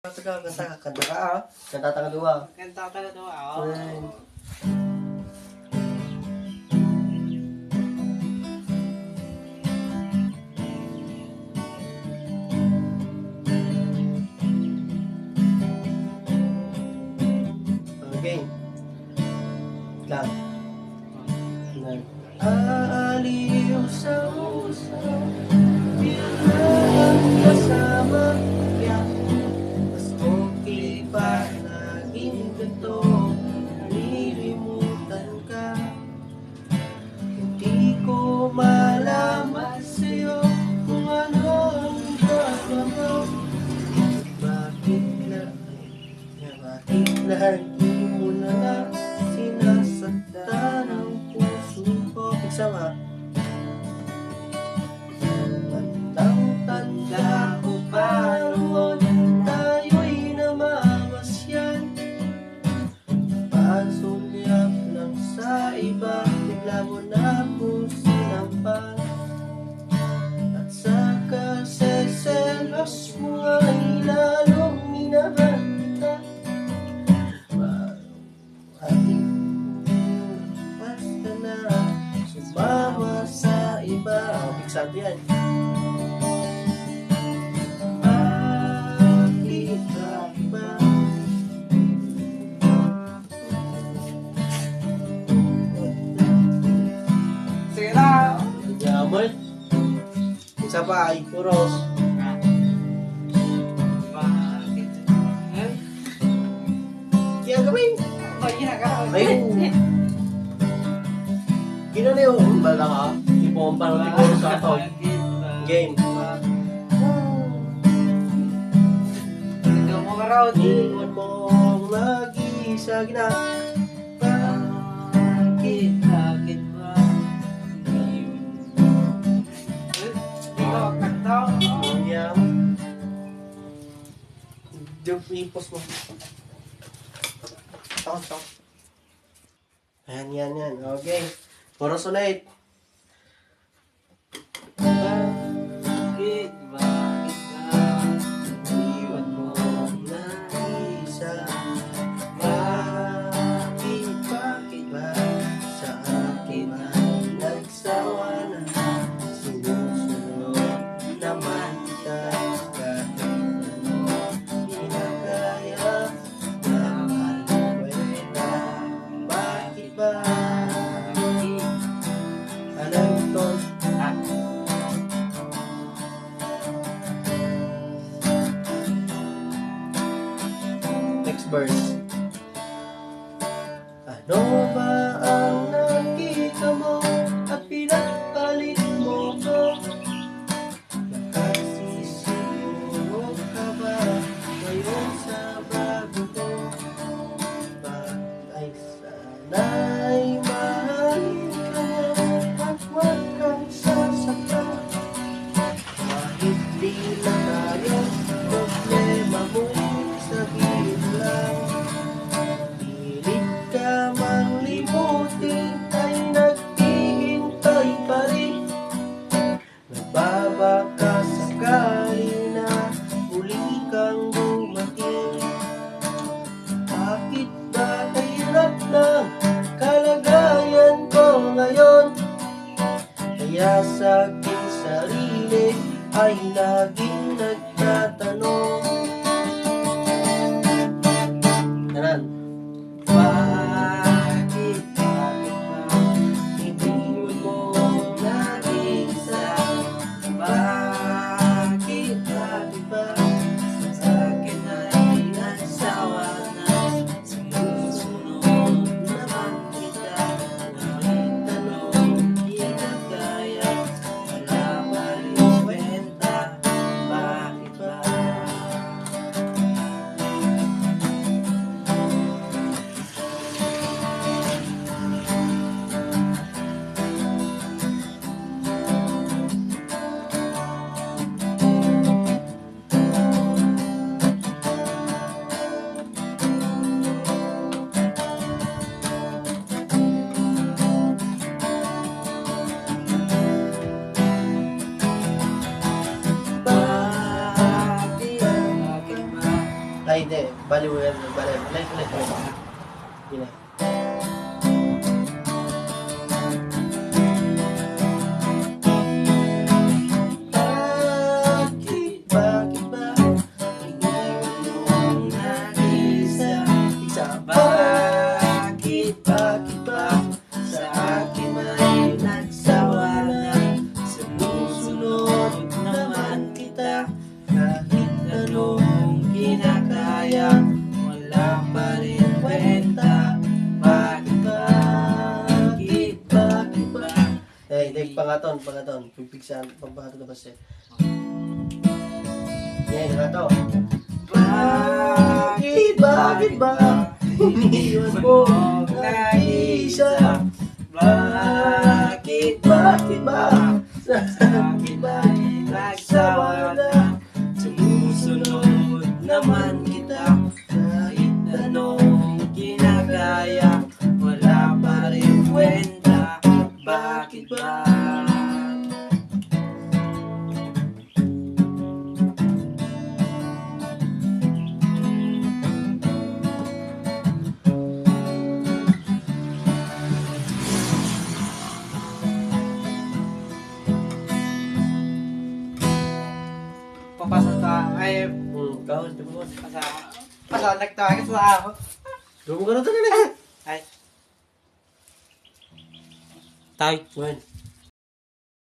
Kanta ka ah. Kanta ka dua. Kanta ka na doon. Okay. Lang. Aaliw sa usaw, bilang kasama kaya mas okay pa naging ganito. Nililimutan ka, hindi ko malaman sa'yo kung ano ang gawa mo. Bakit lagi mo na lang sinasaktan ang puso ko? Sama. Tandang-tanda ko pa noon, tayo'y namamasyan. Pasulyap lang sa iba, bigla mo na akong sinampan. At sa kaseselos mo ay lalong minahal kita. Ating basta na sumama sa iba. Big sound yan. Bakit ba? Sige na. Yaman. Isa pa, Ikuros. Bakit? Kaya gawin. Oh, ginagawa. Ayun. Gina na yun. Bala ka. Ipompa ng Ikuros sa ito. Game. Ikaw mo ka raw. Iwan mo mag-isa gina. Bakit ba? Ikaw, kanta. Yan. Ipos mo. Stop. Yan. Okay. Chorus ulit. Bakit ba? Iwan mo na isa. Bakit ba sa akin ay nagsawa na? Sinusunod naman kita kahit ano ginagaya. Nakalwela. Bakit ba? Alam ito. Next verse. Ano ba ang nakita mo at pinapalit mo ko? Nakasisiguro ka ba ngayon sa bago ko? Ay sana'y mahalin ka mo at huwag kang sasaktan. Kahit di na tayo, problema mo'y sabihin lang. Pilit ka mang Ay, hindi. Bali mo yan. Bali. Ulit. Yun na. Bakit ba iniwan mo nag-isa? Bakit ba sa akin ay nagsawa na? Sumusunod naman kita kahit anong kinakaya, wala pa rin kwenta. Bakit ba? Pangaton. Pagpigsan, pagpangaton na kasi. Yan, pangaton. Bakit ba? Iniwan mo nag-isa? Bakit ba? Sa akin ba nagsawa na? Sumusunod naman kita kahit anong ginagaya, wala pa rin kwenta. Bakit ba? Papasok ka. Ay, Kahon, tumon. pasok. Nagtawag sa ako. Gawin mo ka na talaga. Ay. Tay. Wen.